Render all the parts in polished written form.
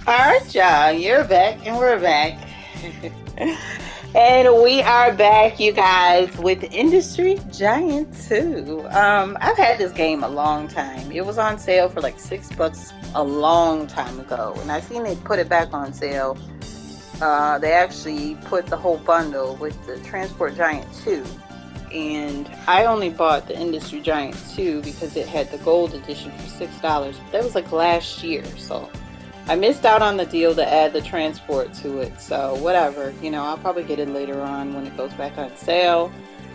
All right, y'all. You're back, and we're back. And we are back, you guys, with Industry Giant 2. I've had this game a long time. It was on sale for like $6 a long time ago, and I seen they put it back on sale. They actually put the whole bundle with the Transport Giant 2. And I only bought the Industry Giant 2 because it had the gold edition for $6. That was like last year, so I missed out on the deal to add the transport to it. So whatever, I'll probably get it later on when it goes back on sale.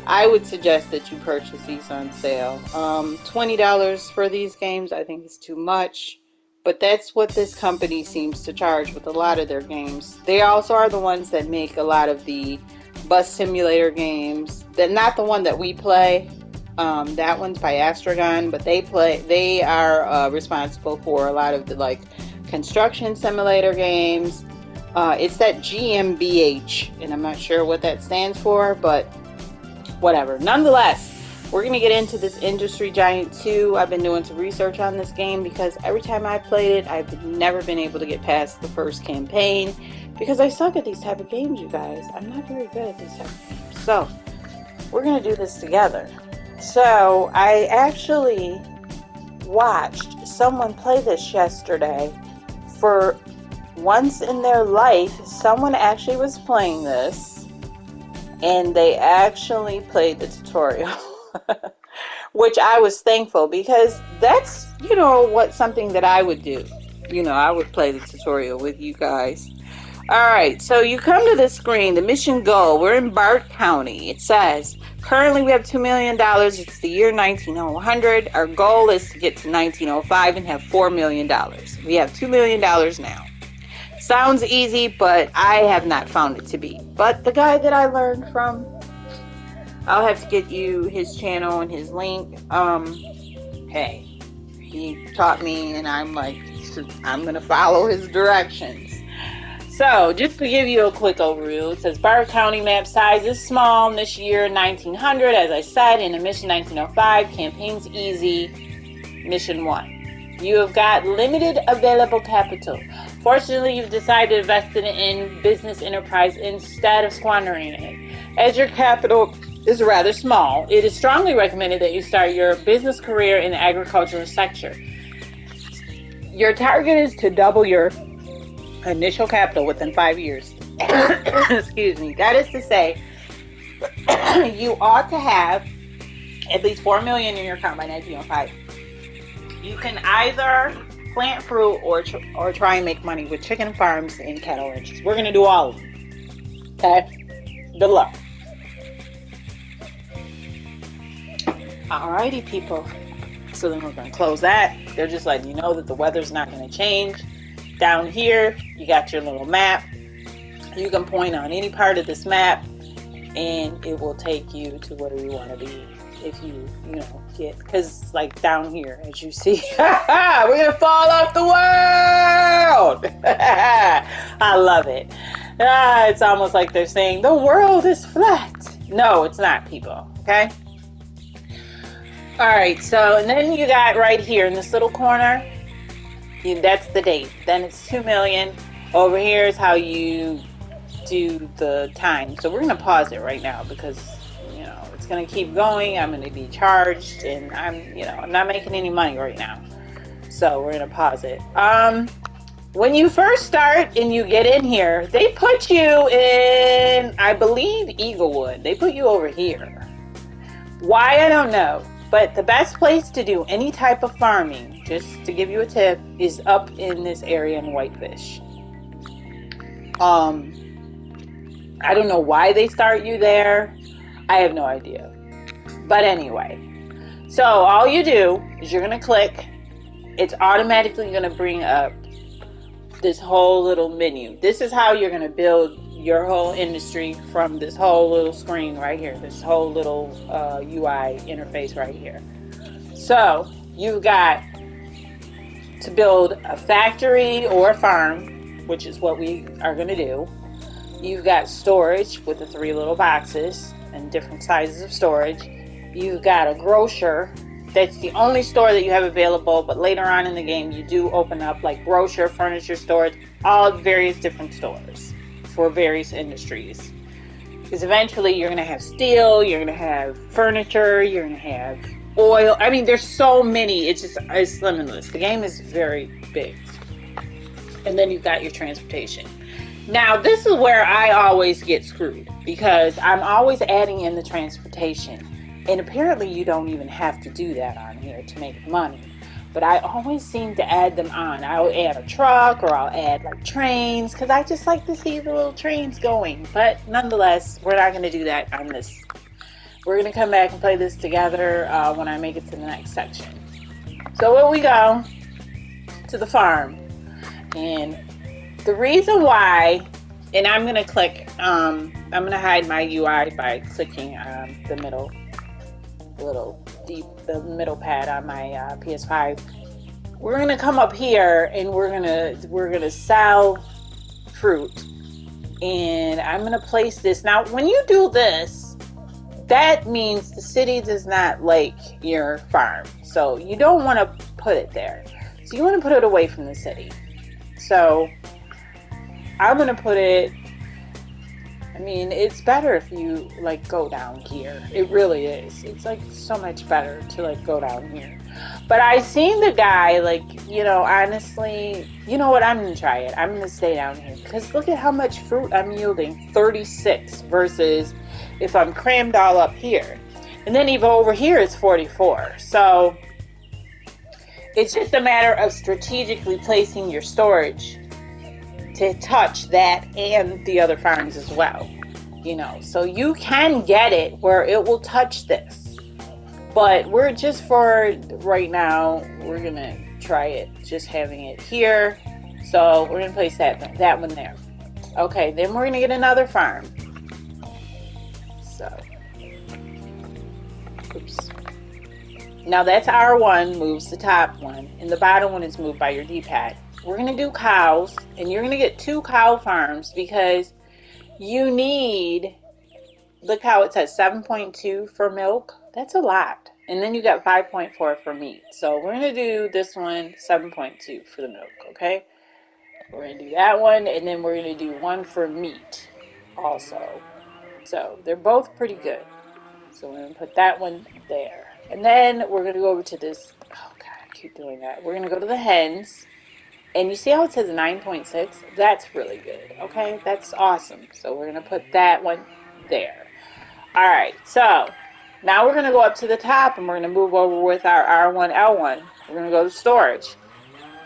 I would suggest that you purchase these on sale. $20 for these games, I think is too much. But that's what this company seems to charge with a lot of their games. They also are the ones that make a lot of the bus simulator games. They're not the one that we play. That one's by Astragon, but they are responsible for a lot of the construction simulator games. It's that GmbH, and I'm not sure what that stands for, but whatever. Nonetheless, we're going to get into this Industry Giant 2. I've been doing some research on this game because every time I've played it, I've never been able to get past the first campaign because I suck at these type of games, you guys. I'm not very good at these type of games. So, we're going to do this together. So, I actually watched someone play this yesterday. For once in their life, someone actually was playing this, and they actually played the tutorial. Which I was thankful because that's, something that I would do. I would play the tutorial with you guys. Alright, so you come to this screen, the mission goal. We're in Bart County. It says, currently we have $2 million. It's the year 1900. Our goal is to get to 1905 and have $4 million. We have $2 million now. Sounds easy, but I have not found it to be. But the guy that I learned from, I'll have to get you his channel and his link. Hey, he taught me, and I'm going to follow his directions. So, just to give you a quick overview, it says Bart County map size is small in this year 1900, as I said, in the mission 1905, campaign's easy, mission 1. You have got limited available capital. Fortunately, you've decided to invest it in business enterprise instead of squandering it. As your capital is rather small, it is strongly recommended that you start your business career in the agricultural sector. Your target is to double your initial capital within 5 years. Excuse me. That is to say, you ought to have at least $4 million in your account by 1905. You can either plant fruit or try and make money with chicken farms and cattle ranches. We're going to do all of them. Okay? Good luck. Alrighty, people. So then we're going to close that. They're just letting you know that the weather's not going to change. Down here, you got your little map. You can point on any part of this map, and it will take you to where you want to be. If you get, because down here, as you see, we're going to fall off the world. I love it. It's almost like they're saying the world is flat. No, it's not, people. Okay? All right, so, and then you got right here in this little corner, that's the date. Then it's 2 million. Over here is how you do the time. So we're going to pause it right now because, it's going to keep going. I'm going to be charged, and I'm not making any money right now. So we're going to pause it. When you first start and you get in here, they put you in, I believe, Eaglewood. They put you over here. Why, I don't know. But the best place to do any type of farming, just to give you a tip, is up in this area in Whitefish. I don't know why they start you there. I have no idea. But anyway, so all you do is you're going to click. It's automatically going to bring up this whole little menu. This is how you're going to build your whole industry from this whole little screen right here. This whole little UI interface right here. So you've got to build a factory or a farm, which is what we are going to do. You've got storage with the 3 little boxes and different sizes of storage. You've got a grocer, That's the only store that you have available, but later on in the game you do open up like grocer, furniture stores, all various different stores for various industries. Because eventually you're going to have steel, you're going to have furniture, you're going to have oil. I mean, there's so many. It's limitless. The game is very big. And then you've got your transportation. Now, this is where I always get screwed because I'm always adding in the transportation. And apparently you don't even have to do that on here to make money. But I always seem to add them on. I'll add a truck or I'll add like trains because I just like to see the little trains going. But nonetheless, we're not going to do that on this. We're going to come back and play this together when I make it to the next section. So when we go to the farm, and the reason why, and I'm going to click, I'm going to hide my UI by clicking the middle pad on my PS5. We're gonna come up here and we're gonna sell fruit, and I'm gonna place this. Now when you do this, that means the city does not like your farm, so you don't want to put it there. So you want to put it away from the city. So I'm gonna put it, I mean, it's better if you like go down here. It really is. It's like so much better to like go down here. But I seen the guy, like, you know, honestly, you know what? I'm going to try it. I'm going to stay down here because look at how much fruit I'm yielding. 36 versus if I'm crammed all up here. And then even over here it's 44. So it's just a matter of strategically placing your storage to touch that and the other farms as well, you know, so you can get it where it will touch this, but we're just for right now, we're gonna try it just having it here. So we're gonna place that one there. Okay, then we're gonna get another farm. So oops, now that's R1 moves the top one, and the bottom one is moved by your D-pad. We're going to do cows, and you're going to get 2 cow farms because you need, look how it says 7.2 for milk. That's a lot. And then you got 5.4 for meat. So we're going to do this one, 7.2 for the milk, okay? We're going to do that one, and then we're going to do one for meat also. So they're both pretty good. So we're going to put that one there. And then we're going to go over to this, oh God, I keep doing that. We're going to go to the hens. And you see how it says 9.6? That's really good, okay? That's awesome. So we're going to put that one there. All right, so now we're going to go up to the top and we're going to move over with our R1, L1. We're going to go to storage.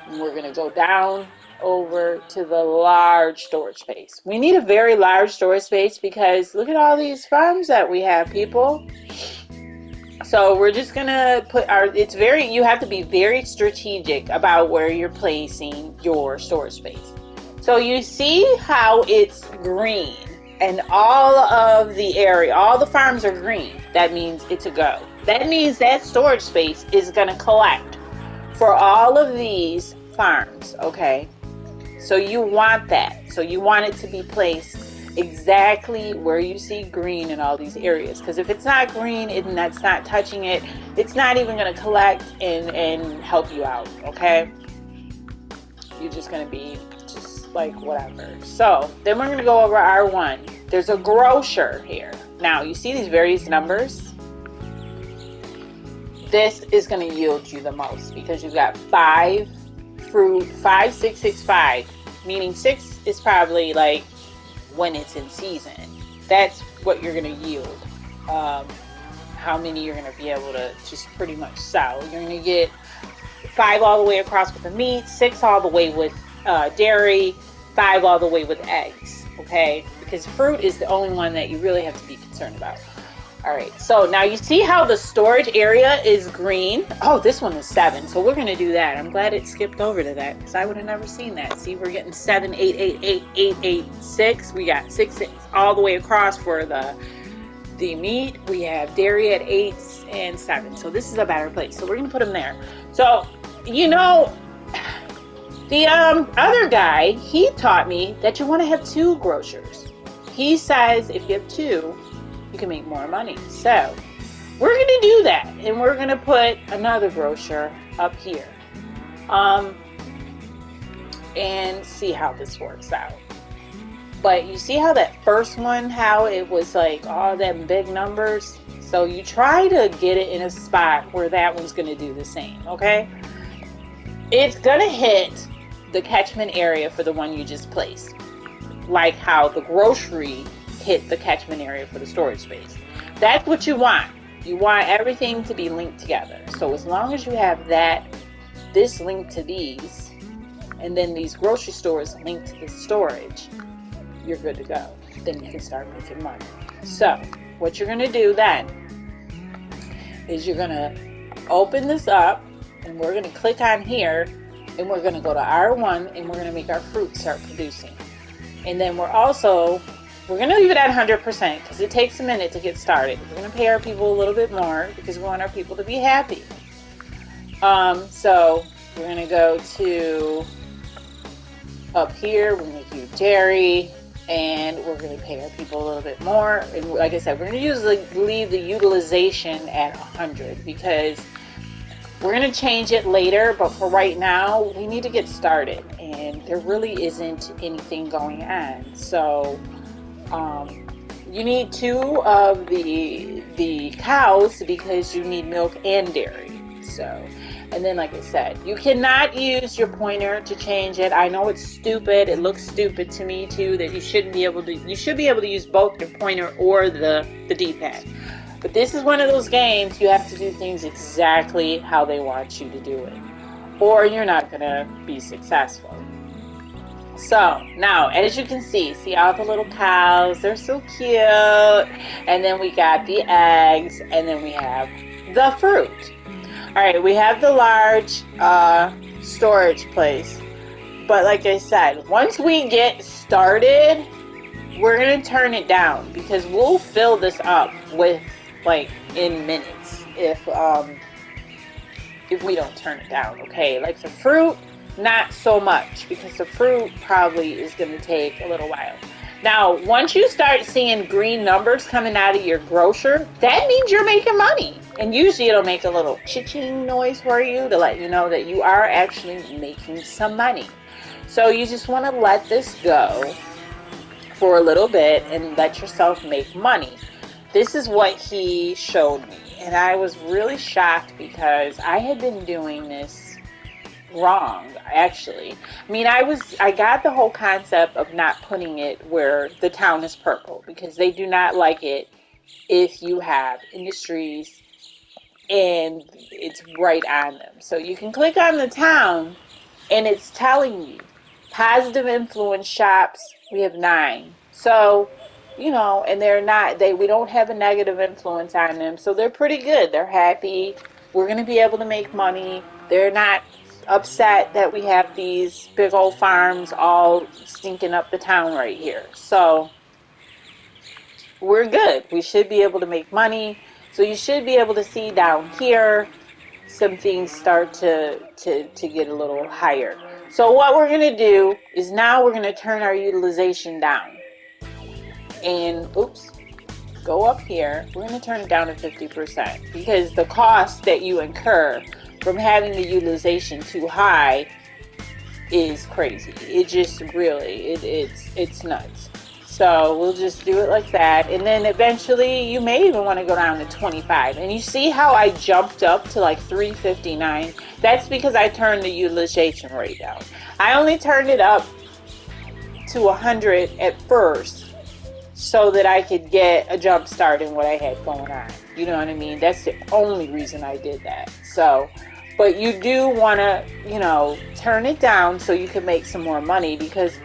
And we're going to go down over to the large storage space. We need a very large storage space because look at all these farms that we have, people. So we're just gonna put you have to be very strategic about where you're placing your storage space. So you see how it's green and all of the area, all the farms are green. That means it's a go. That means that storage space is gonna collect for all of these farms, okay? So you want that. So you want it to be placed exactly where you see green in all these areas, because if it's not green and that's not touching it, it's not even going to collect and help you out, okay? You're just going to be just like whatever. So then we're going to go over R1. There's a grocer here. Now you see these various numbers. This is going to yield you the most because you've got 5 fruit, 5, 6, 6, 5, meaning 6 is probably like when it's in season. That's what you're going to yield. How many you're going to be able to just pretty much sell. You're going to get 5 all the way across with the meat, 6 all the way with dairy, 5 all the way with eggs, okay? Because fruit is the only one that you really have to be concerned about. All right, so now you see how the storage area is green. Oh, this one is 7, so we're going to do that. I'm glad it skipped over to that because I would have never seen that. See, we're getting 7, 8, 8, 8, 8, 8, 6. We got 6, 6 all the way across for the meat. We have dairy at 8 and 7. So this is a better place. So we're going to put them there. So, you know, the other guy, he taught me that you want to have 2 grocers. He says if you have 2, you can make more money. So we're going to do that. And we're going to put another grocer up here. And see how this works out. But you see how that first one, how it was like all them big numbers? So you try to get it in a spot where that one's going to do the same, okay? It's going to hit the catchment area for the one you just placed. Like how the grocery hit the catchment area for the storage space. That's what you want. You want everything to be linked together. So as long as you have this linked to these, and then these grocery stores linked to the storage, you're good to go. Then you can start making money. So what you're going to do then is you're going to open this up, and we're going to click on here, and we're going to go to R1, and we're going to make our fruit start producing. And then we're going to leave it at 100% because it takes a minute to get started. We're going to pay our people a little bit more because we want our people to be happy. So we're going to go to up here, we're going to do dairy, and we're going to pay our people a little bit more. And like I said, we're going to usually leave the utilization at 100 because we're going to change it later, but for right now, we need to get started, and there really isn't anything going on. So you need 2 of the cows because you need milk and dairy. So, and then like I said, you cannot use your pointer to change it. I know it's stupid. It looks stupid to me too that you shouldn't be able to. You should be able to use both your pointer or the D-pad. But this is one of those games you have to do things exactly how they want you to do it, or you're not gonna be successful. So now, as you can see all the little cows, they're so cute. And then we got the eggs, and then we have the fruit. All right, we have the large storage place. But like I said, once we get started, we're going to turn it down because we'll fill this up with like in minutes if we don't turn it down, okay? Like the fruit, not so much because the fruit probably is going to take a little while. Now, once you start seeing green numbers coming out of your grocer, that means you're making money. And usually it'll make a little cha-ching noise for you to let you know that you are actually making some money. So you just want to let this go for a little bit and let yourself make money. This is what he showed me. And I was really shocked because I had been doing this wrong, actually. I mean, I got the whole concept of not putting it where the town is purple because they do not like it if you have industries and it's right on them. So you can click on the town and it's telling you positive influence shops, we have 9. So, you know, and we don't have a negative influence on them. So they're pretty good. They're happy. We're going to be able to make money. They're not upset that we have these big old farms all stinking up the town right here. So we're good. We should be able to make money. So you should be able to see down here some things start to get a little higher. So what we're going to do is now we're going to turn our utilization down. And go up here. We're going to turn it down to 50% because the cost that you incur from having the utilization too high is crazy. It just really, it's nuts. So we'll just do it like that. And then eventually you may even want to go down to 25. And you see how I jumped up to like 359? That's because I turned the utilization rate down. I only turned it up to 100 at first so that I could get a jump start in what I had going on. You know what I mean? That's the only reason I did that. So, but you do want to, you know, turn it down so you can make some more money because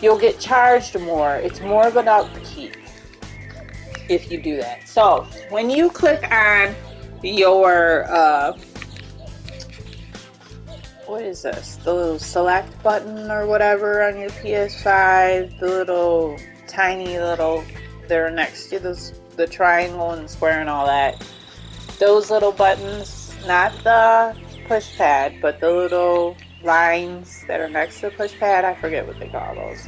you'll get charged more. It's more of an upkeep if you do that. So when you click on your, what is this? The little select button or whatever on your PS5, the little tiny little, they're next to the triangle and square and all that. Those little buttons, not the push pad, but the little lines that are next to the push pad, I forget what they call those.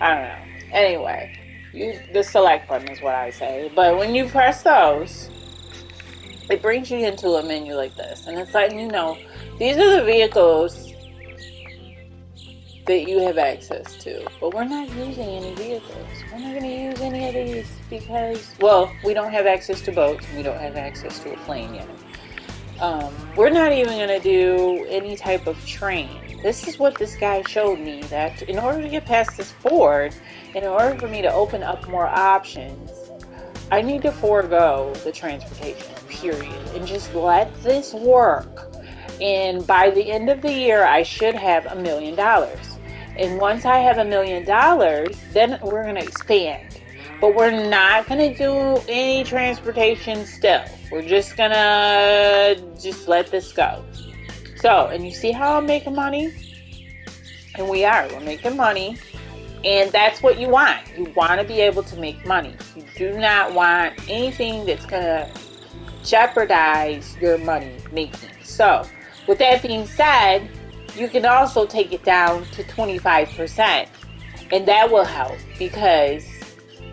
I don't know. Anyway, the select button is what I say. But when you press those, it brings you into a menu like this, and it's letting you know these are the vehicles that you have access to, but we're not using any vehicles. We're not going to use any of these because, well, we don't have access to boats, and we don't have access to a plane yet. We're not even going to do any type of train. This is what this guy showed me, that in order to get past this board, and in order for me to open up more options, I need to forego the transportation, period, and just let this work. And by the end of the year, I should have $1 million. And once I have $1 million, then we're going to expand. But we're not going to do any transportation still. We're just going to just let this go. So, and you see how I'm making money? And we're making money. And that's what you want. You want to be able to make money. You do not want anything that's going to jeopardize your money making. So, with that being said, you can also take it down to 25%. And that will help because,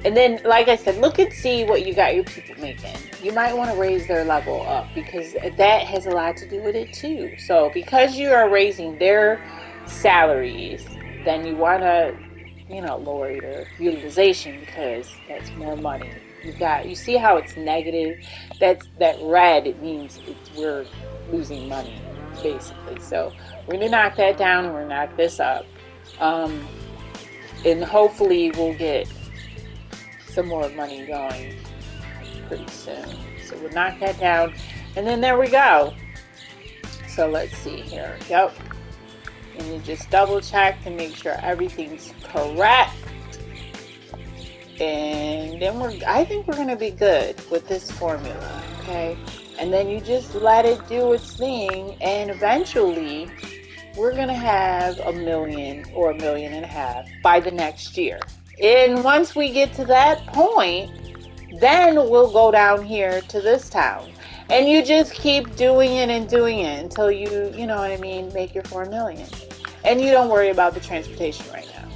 and then, like I said, look and see what you got your people making. You might want to raise their level up because that has a lot to do with it too. So, because you are raising their salaries, then you want to, lower your utilization because that's more money. You see how it's negative? That red, it means we're losing money, basically. So we're going to knock that down and we're going to knock this up. And hopefully we'll get some more money going pretty soon. So we'll knock that down. And then there we go. So let's see here. Yep. And you just double check to make sure everything's correct. And then I think we're going to be good with this formula, okay? And then you just let it do its thing, and eventually we're going to have $1 million or $1.5 million by the next year. And once we get to that point, then we'll go down here to this town. And you just keep doing it until you know what I mean, make your $4 million. And you don't worry about the transportation right now.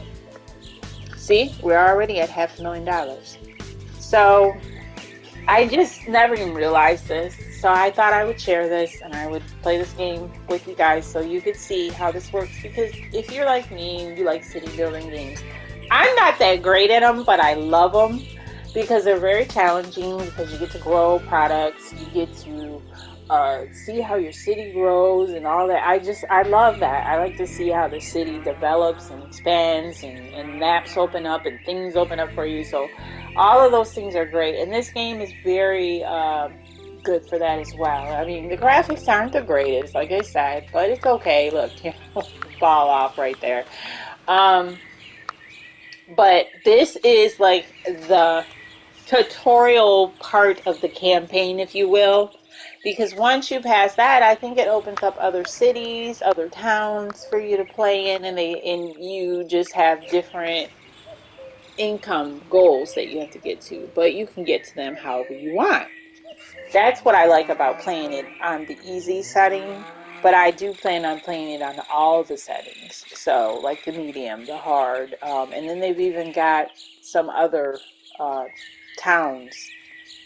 See, we're already at $500,000. So I just never even realized this. So I thought I would share this and I would play this game with you guys so you could see how this works. Because if you're like me and you like city building games, I'm not that great at them, but I love them because they're very challenging because you get to grow products, you get to see how your city grows and all that. I love that. I like to see how the city develops and expands and maps open up and things open up for you. So all of those things are great. And this game is very good for that as well. I mean, the graphics aren't the greatest, like I said, but it's okay. Look, fall off right there. But this is like the tutorial part of the campaign, if you will. Because once you pass that, I think it opens up other cities, other towns for you to play in, and you just have different income goals that you have to get to. But you can get to them however you want. That's what I like about playing it on the easy setting. But I do plan on playing it on all the settings. So, like the medium, the hard, and then they've even got some other towns.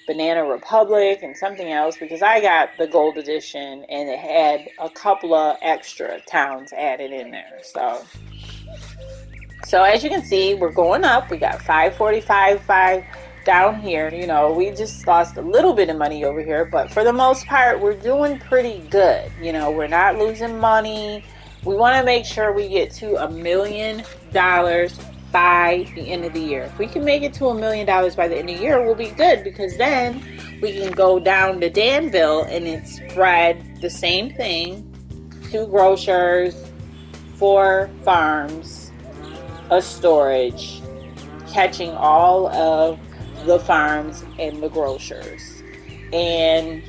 Banana Republic and something else, because I got the gold edition and it had a couple of extra towns added in there. So as you can see, we're going up. We got 545 down here. We just lost a little bit of money over here, but for the most part, we're doing pretty good. We're not losing money. We want to make sure we get to $1 million by the end of the year. If we can make it to $1 million by the end of the year, we'll be good, because then we can go down to Danville and it's spread the same thing: 2 grocers, 4 farms, a storage, catching all of the farms and the grocers. And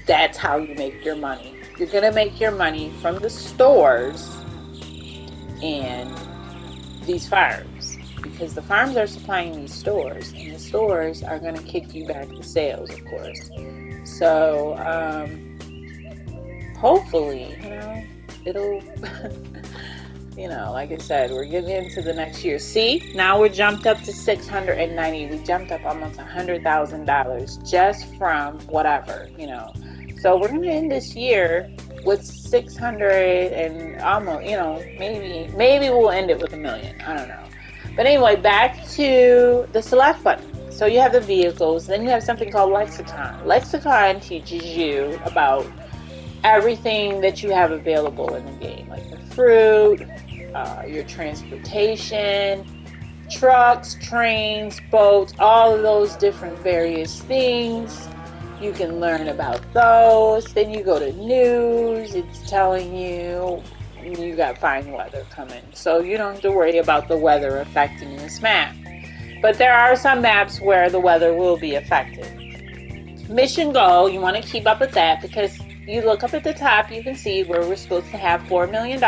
that's how you make your money. You're going to make your money from the stores and these farms, because the farms are supplying these stores, and the stores are going to kick you back the sales, of course. So hopefully, it'll Like I said, we're getting into the next year. See, now we're jumped up to 690. We jumped up almost $100,000 just from whatever. So we're gonna end this year with 600 and almost, maybe we'll end it with $1 million. I don't know. But anyway, back to the select button. So you have the vehicles, then you have something called Lexicon. Lexicon teaches you about everything that you have available in the game, like the fruit, your transportation, trucks, trains, boats, all of those different various things. You can learn about those. Then you go to news. It's telling you got fine weather coming. So you don't have to worry about the weather affecting this map. But there are some maps where the weather will be affected. Mission goal, you want to keep up with that because you look up at the top, you can see where we're supposed to have $4 million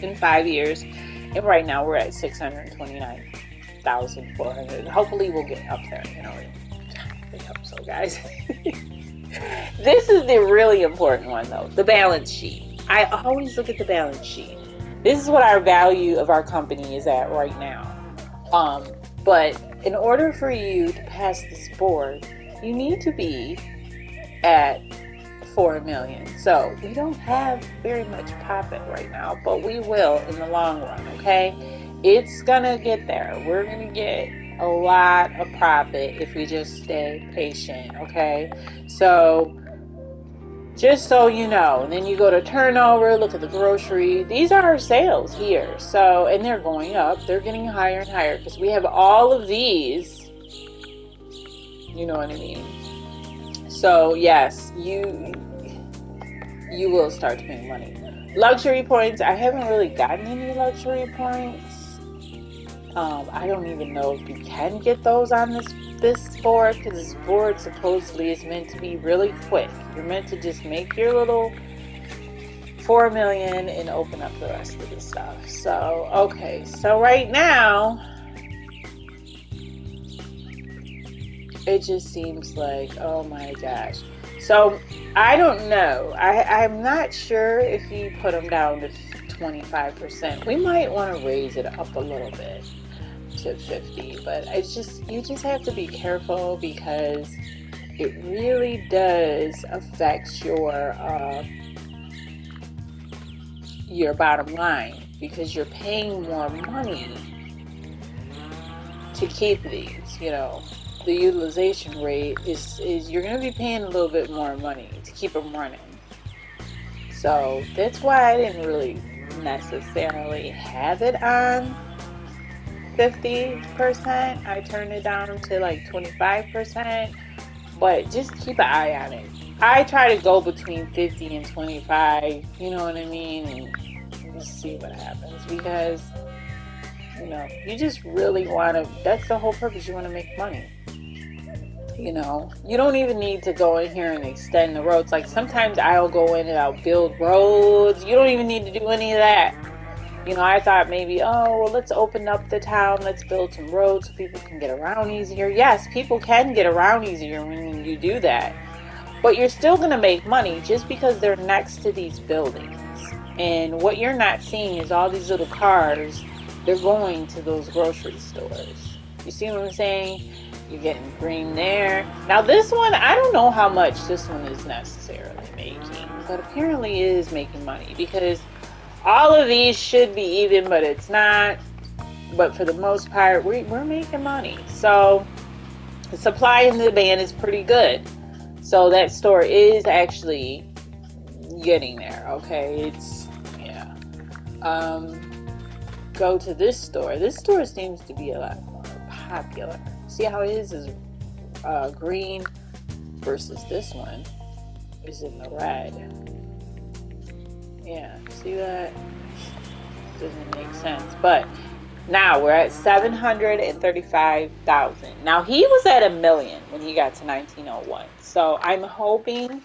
in 5 years. And right now we're at 629,400. Hopefully we'll get up there. I hope so, guys. This is the really important one, though, the balance sheet. I always look at the balance sheet. This is what our value of our company is at right now. But in order for you to pass this board, you need to be at 4 million. So we don't have very much profit right now, but we will in the long run, okay? It's gonna get there. We're gonna get a lot of profit if we just stay patient, okay? So just so you know, and then you go to turnover, look at the grocery. These are our sales here. So, and they're going up. They're getting higher and higher because we have all of these. You know what I mean? So yes, you will start to make money. Luxury points. I haven't really gotten any luxury points. I don't even know if you can get those on this board because this board supposedly is meant to be really quick. You're meant to just make your little 4 million and open up the rest of the stuff. So, okay. So right now, it just seems like, oh my gosh. So I don't know. I'm not sure if you put them down to 25%. We might want to raise it up a little bit to 50, but you just have to be careful because it really does affect your bottom line because you're paying more money to keep these. The utilization rate is you're going to be paying a little bit more money to keep them running. So that's why I didn't really necessarily have it on 50%. I turned it down to like 25%, but just keep an eye on it. I try to go between 50 and 25, you know what I mean, and just see what happens because you just really want to, that's the whole purpose, you want to make money. You don't even need to go in here and extend the roads. Like sometimes I'll go in and I'll build roads. You don't even need to do any of that. I thought maybe, let's open up the town. Let's build some roads so people can get around easier. Yes, people can get around easier when you do that. But you're still going to make money just because they're next to these buildings. And what you're not seeing is all these little cars. They're going to those grocery stores. You see what I'm saying? You're getting green there. Now this one, I don't know how much this one is necessarily making, but apparently it is making money because all of these should be even, but it's not. But for the most part, we're making money. So the supply and the demand is pretty good. So that store is actually getting there. Okay, go to this store. This store seems to be a lot more popular. See how his is green versus this one is in the red. Yeah, see that? Doesn't make sense. But now we're at 735,000. Now he was at $1 million when he got to 1901. So I'm hoping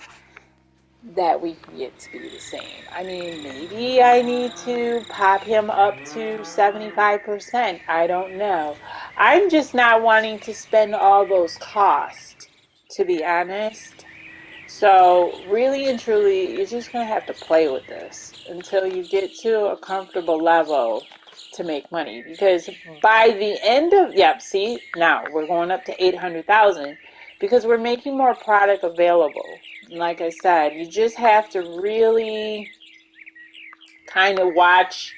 that we can get to be the same. I mean, maybe I need to pop him up to 75%. I don't know. I'm just not wanting to spend all those costs, to be honest. So really and truly, you're just going to have to play with this until you get to a comfortable level to make money. Because by the end of, yep, see, now we're going up to 800,000 because we're making more product available. Like I said, you just have to really kind of watch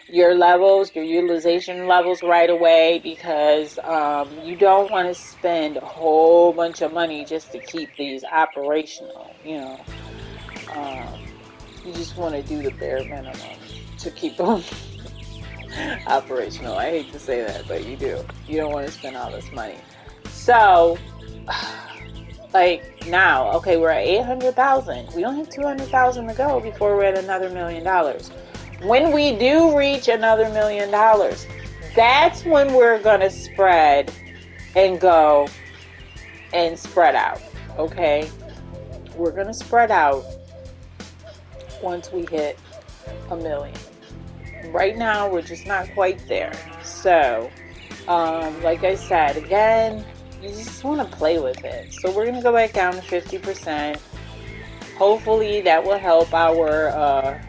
your levels, your utilization levels right away, because you don't want to spend a whole bunch of money just to keep these operational. Um, you just want to do the bare minimum to keep them operational. I hate to say that, but you do. You don't want to spend all this money. So, like now, okay, we're at 800,000. We only have 200,000 to go before we're at another $1 million. When we do reach another $1 million, that's when we're going to spread and go and spread out. Okay? We're going to spread out once we hit $1 million. Right now, we're just not quite there. So, like I said, again, you just want to play with it. So we're going to go back down to 50%. Hopefully that will help our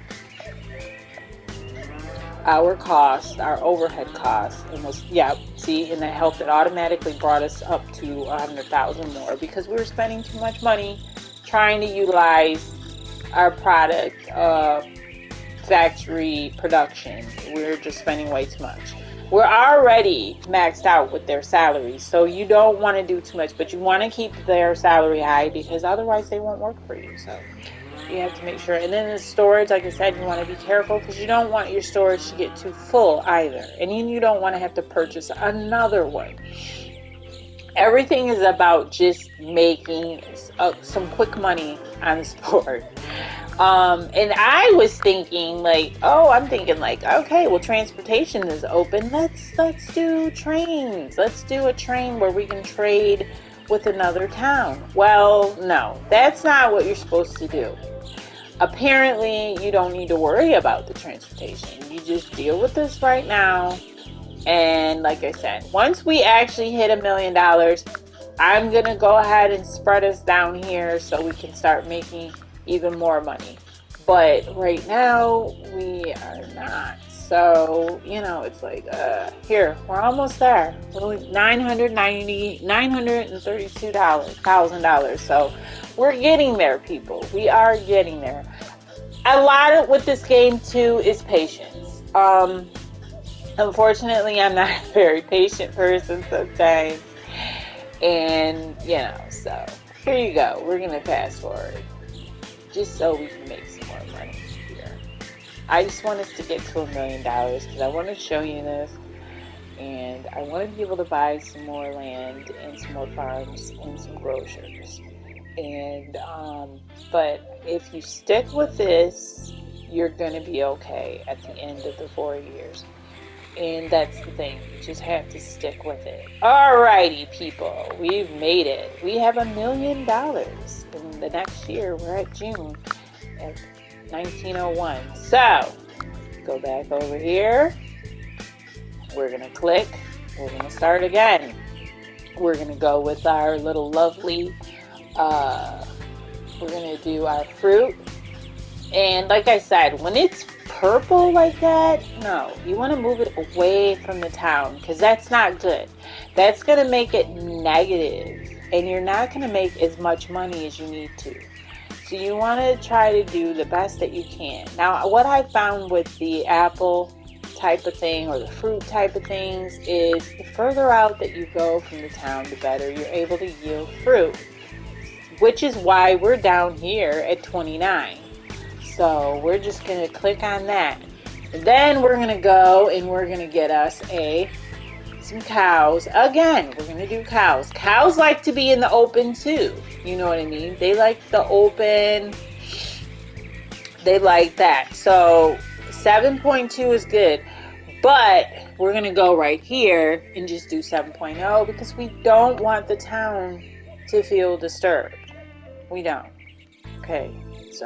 costs, our overhead costs. And and that helped. It automatically brought us up to 100,000 more because we were spending too much money trying to utilize our product factory production. We're just spending way too much. We're already maxed out with their salaries, so you don't want to do too much, but you want to keep their salary high because otherwise they won't work for you. So you have to make sure. And then the storage, like I said, you want to be careful because you don't want your storage to get too full either. And then you don't want to have to purchase another one. Everything is about just making some quick money on the board. And I was thinking okay, well, transportation is open. Let's do trains. Let's do a train where we can trade with another town. Well, no, that's not what you're supposed to do. Apparently, you don't need to worry about the transportation. You just deal with this right now. And like I said, once we actually hit $1 million, I'm going to go ahead and spread us down here so we can start making even more money. But right now, we are not. So, it's like, here, we're almost there. $932,000. So we're getting there, people. We are getting there. A lot of with this game, too, is patience. Unfortunately, I'm not a very patient person sometimes. And, so here you go. We're going to fast forward just so we can make some more money here. I just want us to get to $1 million because I want to show you this. And I want to be able to buy some more land and some more farms and some grocers. And, but if you stick with this, you're going to be okay at the end of the 4 years. And that's the thing. You just have to stick with it. Alrighty, people. We've made it. We have $1 million. In the next year, we're at June at 1901. So, go back over here. We're going to click. We're going to start again. We're going to go with our little lovely, we're going to do our fruit. And like I said, when it's purple like that, no, you want to move it away from the town because that's not good. That's going to make it negative and you're not going to make as much money as you need to. So you want to try to do the best that you can. Now, what I found with the apple type of thing or the fruit type of things is the further out that you go from the town, the better you're able to yield fruit, which is why we're down here at 29. So we're just going to click on that. And then we're going to go and we're going to get us some cows. Again, we're going to do cows. Cows like to be in the open too. You know what I mean? They like the open. They like that. So 7.2 is good. But we're going to go right here and just do 7.0 because we don't want the town to feel disturbed. We don't. Okay, so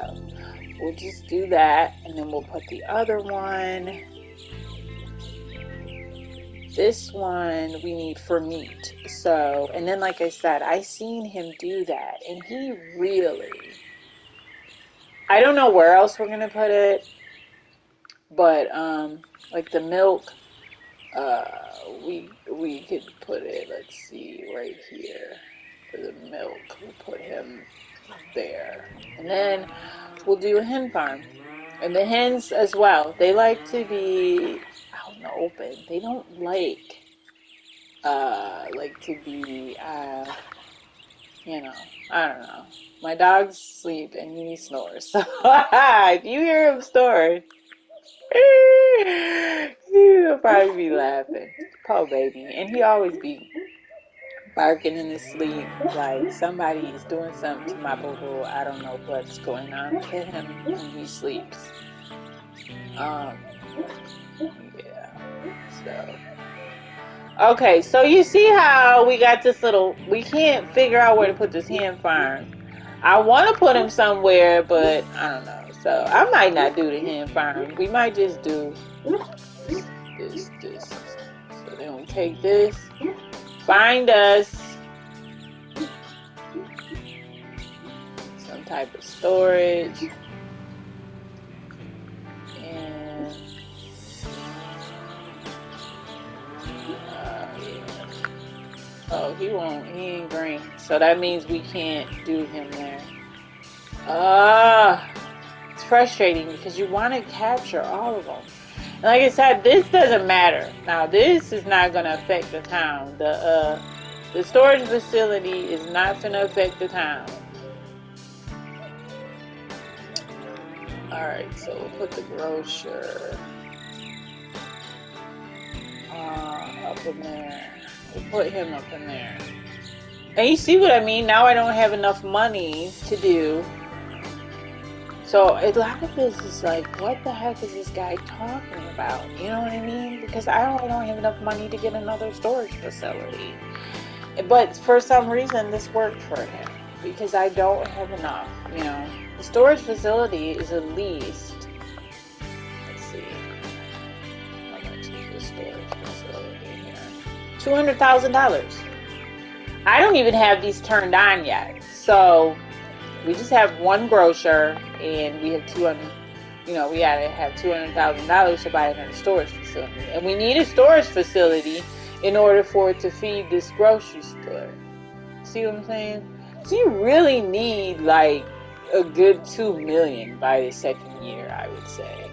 we'll just do that, and then we'll put the other one This one we need for meat. So, and then like I said, I seen him do that, and he really, I don't know where else we're gonna put it, but like the milk, uh, we could put it. Let's see, right here for the milk, we'll put him there, and then we'll do a hen farm, and the hens as well. They like to be out in the open. They don't like to be you know, I don't know. My dogs sleep and he snores. So if you hear him snore, you'll probably be laughing. Poor baby. And he always be barking in his sleep like somebody is doing something to my boo-boo. I don't know what's going on with him when he sleeps. Yeah. So okay, so you see how we got this little, we can't figure out where to put this hen farm. I want to put him somewhere, but I don't know. So I might not do the hen farm. We might just do this. So then we take this, find us some type of storage, and oh, he ain't green. So that means we can't do him there. It's frustrating because you want to capture all of them. And like I said, this doesn't matter. Now, this is not going to affect the town. The storage facility is not going to affect the town. Alright, so we'll put the grocer up in there. We'll put him up in there. And you see what I mean? Now I don't have enough money to do. So a lot of this is like, what the heck is this guy talking about? You know what I mean? Because I don't have enough money to get another storage facility. But for some reason, this worked for him. Because I don't have enough, you know. The storage facility is at least, let's see, how much is the storage facility here? $200,000. I don't even have these turned on yet. So we just have one grocer, and we have we gotta have $200,000 to buy another storage facility. And we need a storage facility in order for it to feed this grocery store. See what I'm saying? So you really need like a good $2 million by the second year, I would say.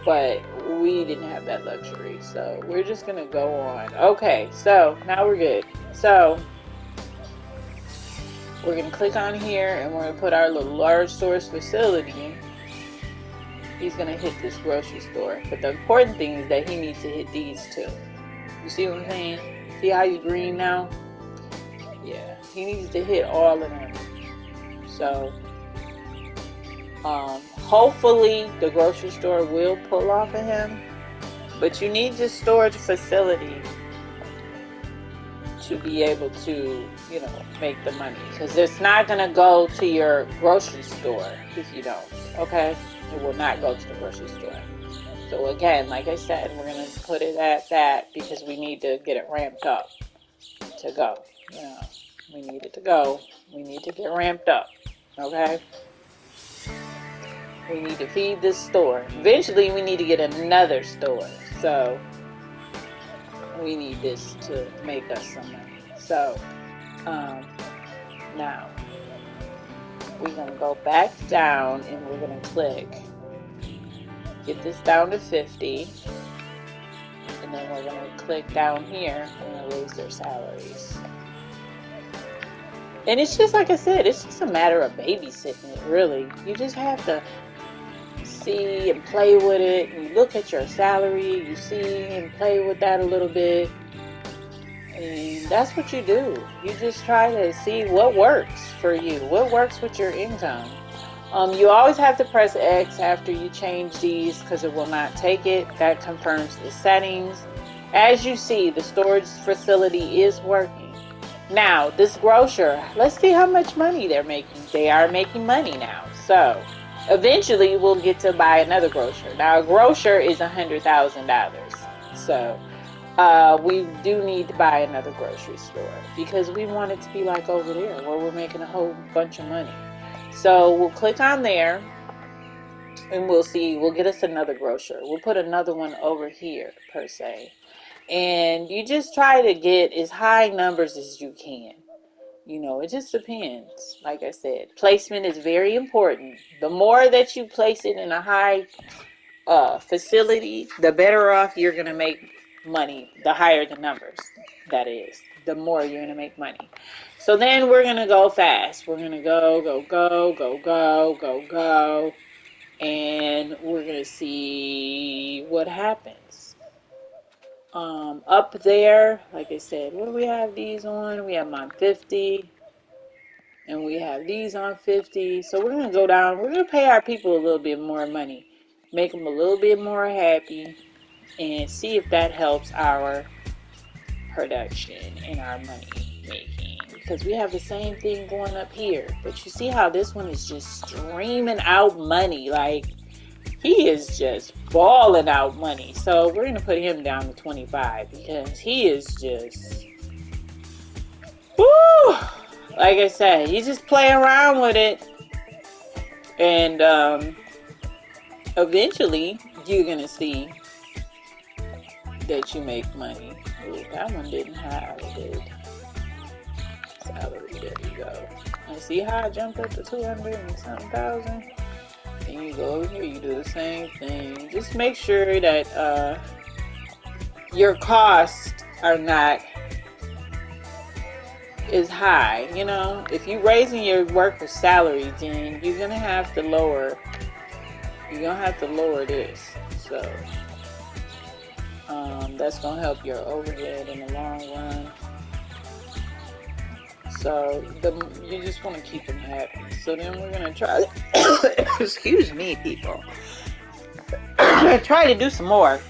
But we didn't have that luxury, so we're just gonna go on. Okay, so now we're good. So we're gonna click on here, and we're gonna put our little large storage facility. He's gonna hit this grocery store, but the important thing is that he needs to hit these two. You see what I'm saying? See how you green now? Yeah, he needs to hit all of them. So hopefully the grocery store will pull off of him, but you need this storage facility to be able to, make the money, because it's not going to go to your grocery store if you don't. Okay, it will not go to the grocery store. So again, like I said, we're going to put it at that because we need to get it ramped up to go. We need it to go. We need to get ramped up. Okay. We need to feed this store. Eventually, we need to get another store. So, we need this to make us some money. So, now, we're going to go back down and we're going to click. Get this down to 50. And then we're going to click down here and raise their salaries. And it's just like I said, it's just a matter of babysitting it, really. You just have to see and play with it. You look at your salary, you see and play with that a little bit. And that's what you do. You just try to see what works for you, what works with your income. You always have to press X after you change these because it will not take it. That confirms the settings. As you see, the storage facility is working. Now, this grocer, let's see how much money they're making. They are making money now. So, eventually, we'll get to buy another grocer. Now, a grocer is $100,000. So, we do need to buy another grocery store because we want it to be like over there where we're making a whole bunch of money. So we'll click on there and we'll see, we'll get us another grocer. We'll put another one over here per se. And you just try to get as high numbers as you can. You know, it just depends. Like I said, placement is very important. The more that you place it in a high facility, the better off you're going to make money. The higher the numbers, that is, the more you're going to make money. So then we're going to go fast. We're going to go, go, go, go, go, go, go. And we're going to see what happens. Up there, like I said, what do we have these on? We have them on 50. And we have these on 50. So we're going to go down. We're going to pay our people a little bit more money. Make them a little bit more happy. And see if that helps our production and our money making. Because we have the same thing going up here. But you see how this one is just streaming out money. Like, he is just balling out money. So we're going to put him down to 25. Because he is just... woo! Like I said, you just play around with it. And eventually, you're going to see that you make money. Ooh, that one didn't have it. Salary, there you go. And see how I jumped up to 200 and something thousand? And you go over here, you do the same thing. Just make sure that your costs are not as high. You know, if you're raising your worker's salary, then you're gonna have to lower. You're gonna have to lower this. So that's gonna help your overhead in the long run. So you just want to keep them happy. So then we're gonna try. Excuse me, people. Try to do some more.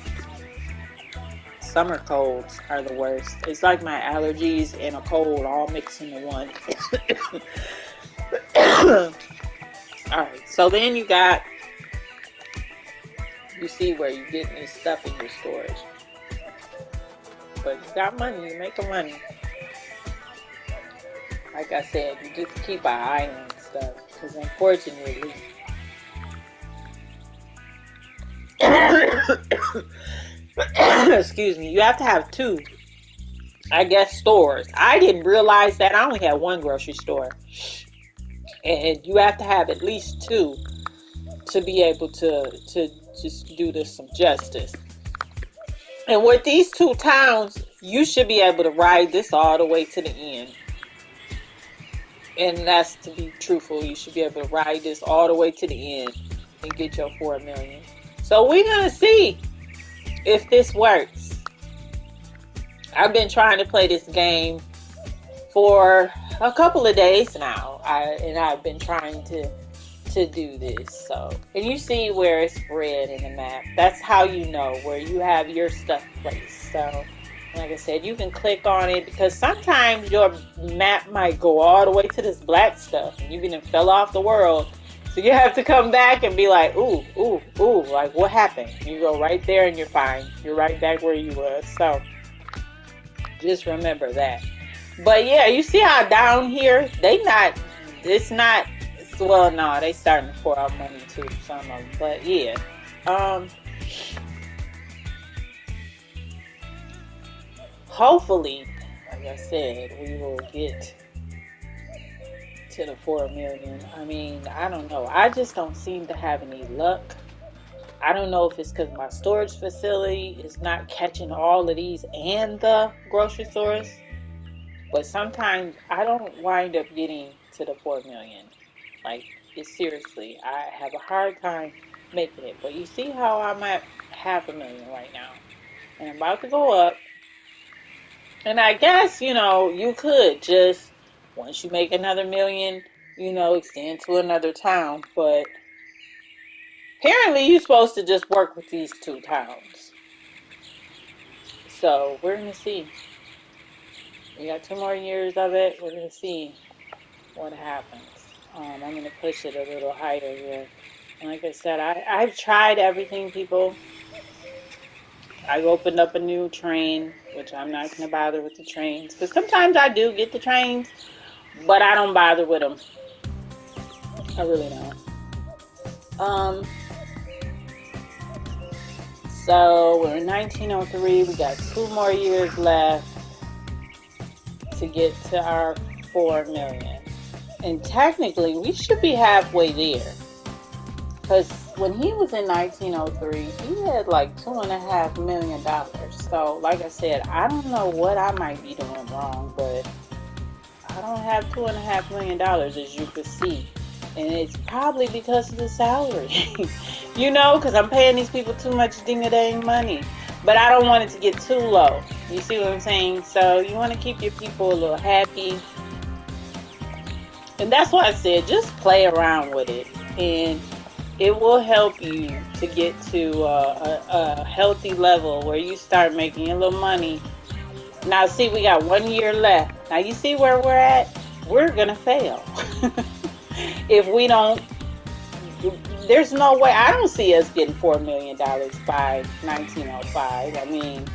Summer colds are the worst. It's like my allergies and a cold all mixed into one. Alright, so then you see where you're getting this stuff in your storage. But you got money, you're making money. Like I said, you just keep an eye on stuff. Because unfortunately, excuse me, you have to have two, I guess, stores. I didn't realize that. I only had one grocery store. And you have to have at least two to be able to just do this some justice. And with these two towns, you should be able to ride this all the way to the end. And that's to be truthful. You should be able to ride this all the way to the end and get your 4 million. So we're going to see if this works. I've been trying to play this game for a couple of days now. I've been trying to do this. So, and you see where it's red in the map. That's how you know where you have your stuff placed. So, like I said, you can click on it because sometimes your map might go all the way to this black stuff and you even fell off the world. So you have to come back and be like, ooh, like what happened? You go right there and you're fine. You're right back where you was. So just remember that. But yeah, you see how down here, it's not, well, no, they starting to pour out money too, some of them. But yeah, hopefully, like I said, we will get to the 4 million. I mean, I don't know. I just don't seem to have any luck. I don't know if it's because my storage facility is not catching all of these and the grocery stores. But sometimes I don't wind up getting to the 4 million. Like, it's seriously, I have a hard time making it. But you see how I'm at 500,000 right now. And I'm about to go up. And I guess, you could just, once you make another million, extend to another town. But apparently you're supposed to just work with these two towns. So we're going to see. We got 2 more years of it. We're going to see what happens. I'm going to push it a little higher here. And like I said, I've tried everything, people. I opened up a new train, which I'm not going to bother with the trains. Because sometimes I do get the trains, but I don't bother with them. I really don't. So we're in 1903. We got 2 more years left to get to our 4 million. And technically, we should be halfway there. Because when he was in 1903, he had like $2.5 million. So, like I said, I don't know what I might be doing wrong, but I don't have $2.5 million, as you can see. And it's probably because of the salary. You know, because I'm paying these people too much ding-a-dang money. But I don't want it to get too low. You see what I'm saying? So you want to keep your people a little happy. And that's why I said just play around with it. And it will help you to get to a healthy level where you start making a little money. Now, see, we got 1 year left. Now, you see where we're at? We're going to fail. If we don't, there's no way. I don't see us getting $4 million by 1905. I mean,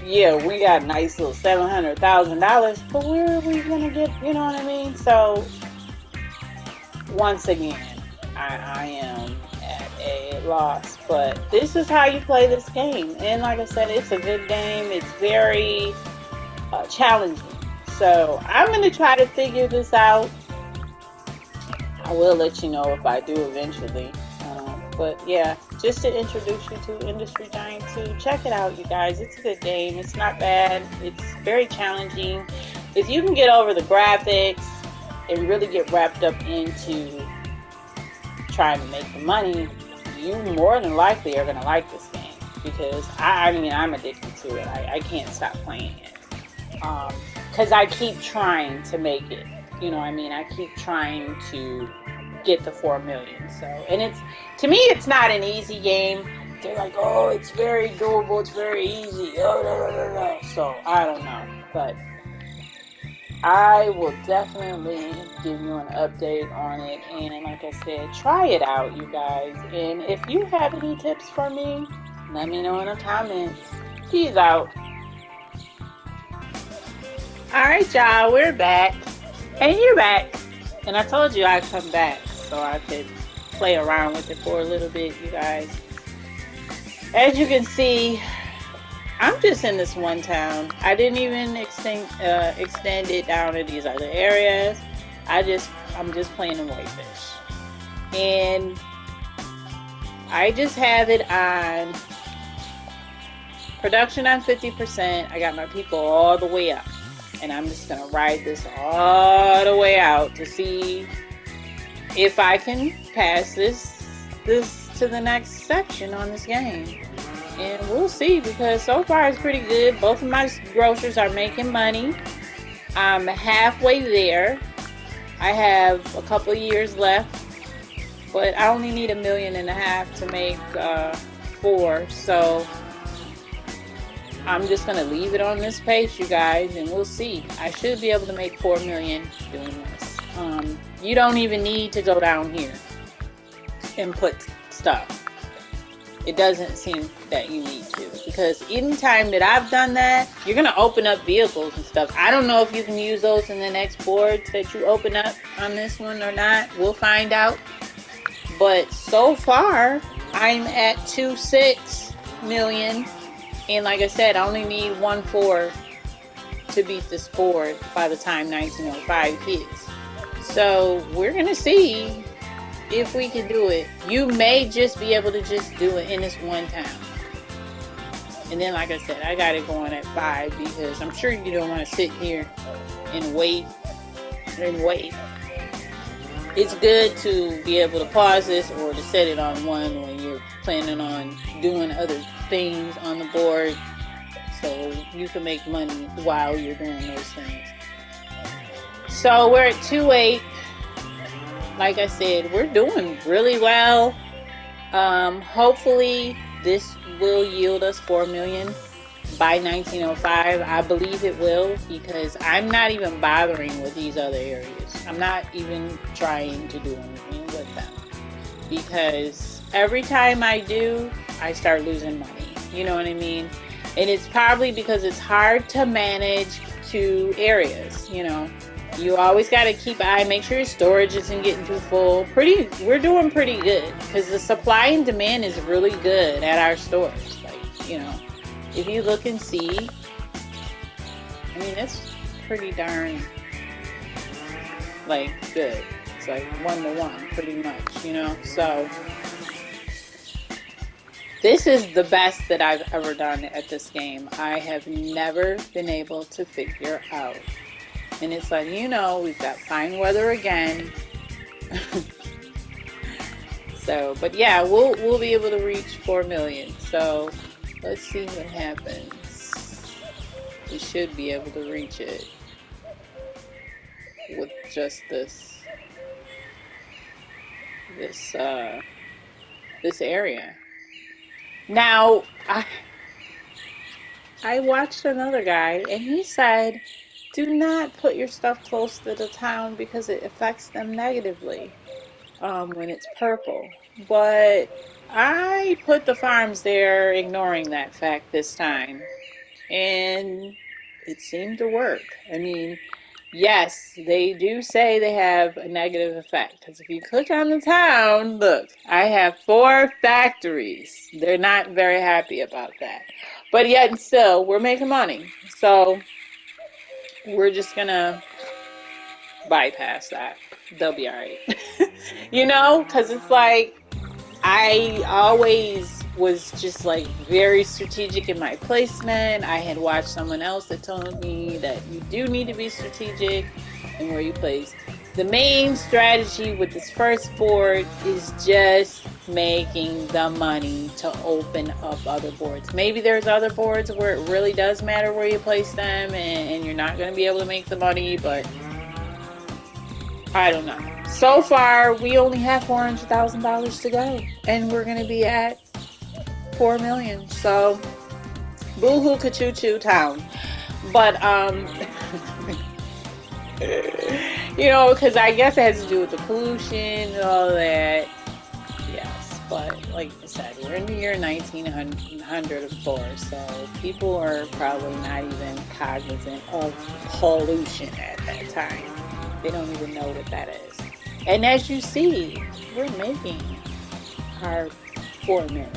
yeah, we got a nice little $700,000, but where are we going to get, you know what I mean? So, once again, I am at a loss, but this is how you play this game. And like I said, it's a good game. It's very challenging. So I'm going to try to figure this out. I will let you know if I do eventually. But yeah, just to introduce you to Industry Giant 2. Check it out, you guys. It's a good game. It's not bad. It's very challenging. If you can get over the graphics and really get wrapped up into trying to make the money, you more than likely are going to like this game, because I mean, I'm addicted to it. I can't stop playing it because I keep trying to make it, you know what I mean? I keep trying to get the 4 million. So, and it's, to me, it's not an easy game. They're like, oh, it's very doable, it's very easy, so I don't know, but I will definitely give you an update on it. And like I said, try it out, you guys. And if you have any tips for me, let me know in the comments. Peace out. Alright, y'all, we're back. And you're back. And I told you I'd come back so I could play around with it for a little bit, you guys. As you can see, I'm just in this one town. I didn't even extend it down to these other areas. I'm just playing in Whitefish. And I just have it on production on 50%. I got my people all the way up. And I'm just going to ride this all the way out to see if I can pass this to the next section on this game. And we'll see, because so far it's pretty good. Both of my grocers are making money. I'm halfway there. I have a couple of years left, but I only need $1.5 million to make 4. So I'm just gonna leave it on this pace, you guys, and we'll see. I should be able to make 4 million doing this. You don't even need to go down here and put stuff. It doesn't seem that you need to, because anytime that I've done that, you're going to open up vehicles and stuff. I don't know if you can use those in the next boards that you open up on this one or not. We'll find out. But so far, I'm at 2.6 million. And like I said, I only need 1.4 to beat this board by the time 1905 hits. So we're going to see if we can do it. You may just be able to just do it in this one town. And then, like I said, I got it going at 5, because I'm sure you don't want to sit here and wait. It's good to be able to pause this or to set it on 1 when you're planning on doing other things on the board, so you can make money while you're doing those things. So we're at 2.8. Like I said, we're doing really well. Hopefully this will yield us 4 million by 1905. I believe it will, because I'm not even bothering with these other areas. I'm not even trying to do anything with them, because every time I do, I start losing money. You know what I mean? And it's probably because it's hard to manage 2 areas, you know. You always got to keep an eye, make sure your storage isn't getting too full. We're doing pretty good because the supply and demand is really good at our stores. Like, you know, if you look and see, I mean, it's pretty darn, like, good. It's like 1-to-1 pretty much, you know. So this is the best that I've ever done at this game. I have never been able to figure out. And it's like, you know, we've got fine weather again. So, but yeah, we'll be able to reach 4 million. So let's see what happens. We should be able to reach it with just this area. Now, I watched another guy, and he said, do not put your stuff close to the town because it affects them negatively when it's purple. But I put the farms there ignoring that fact this time, and it seemed to work. I mean, yes, they do say they have a negative effect. Because if you click on the town, look, I have 4 factories. They're not very happy about that. But yet and still, we're making money. So we're just going to bypass that. They'll be all right. You know, because it's like, I always was just like very strategic in my placement. I had watched someone else that told me that you do need to be strategic in where you place. The main strategy with this first board is just making the money to open up other boards. Maybe there's other boards where it really does matter where you place them and you're not going to be able to make the money, but I don't know. So far, we only have $400,000 to go, and we're going to be at 4 million. So, boo-hoo ka-choo-choo town. But, you know, because I guess it has to do with the pollution and all that. Yes, but like I said, we're in the year 1904, so people are probably not even cognizant of pollution at that time. They don't even know what that is. And as you see, we're making our $4 million.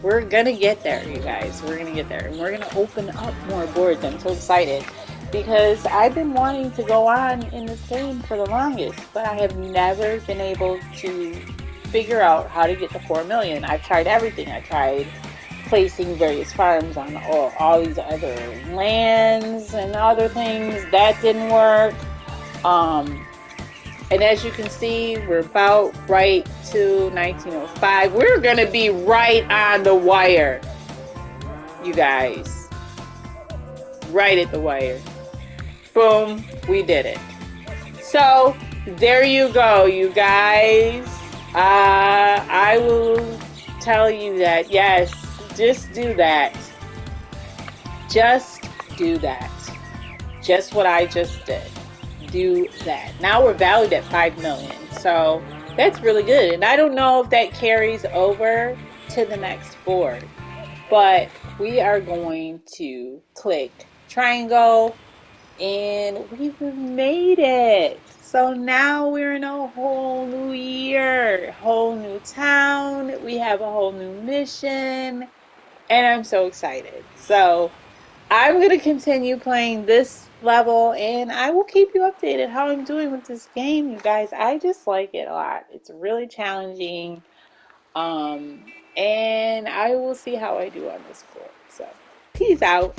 We're going to get there, you guys. We're going to get there. And we're going to open up more boards. I'm so excited because I've been wanting to go on in this game for the longest, but I have never been able to figure out how to get to 4 million. I've tried everything. I tried placing various farms on all these other lands and other things. That didn't work. And as you can see, we're about right to 1905. We're going to be right on the wire, you guys. Right at the wire. Boom, we did it. So, there you go, you guys. I will tell you that, yes, just do that. Just do that. Just what I just did. Do that. Now we're valued at 5 million. So that's really good. And I don't know if that carries over to the next board. But we are going to click triangle and we've made it. So now we're in a whole new year, whole new town. We have a whole new mission. And I'm so excited. So I'm going to continue playing this level and I will keep you updated how I'm doing with this game, you guys. I just like it a lot. It's really challenging. And I will see how I do on this board. So, peace out.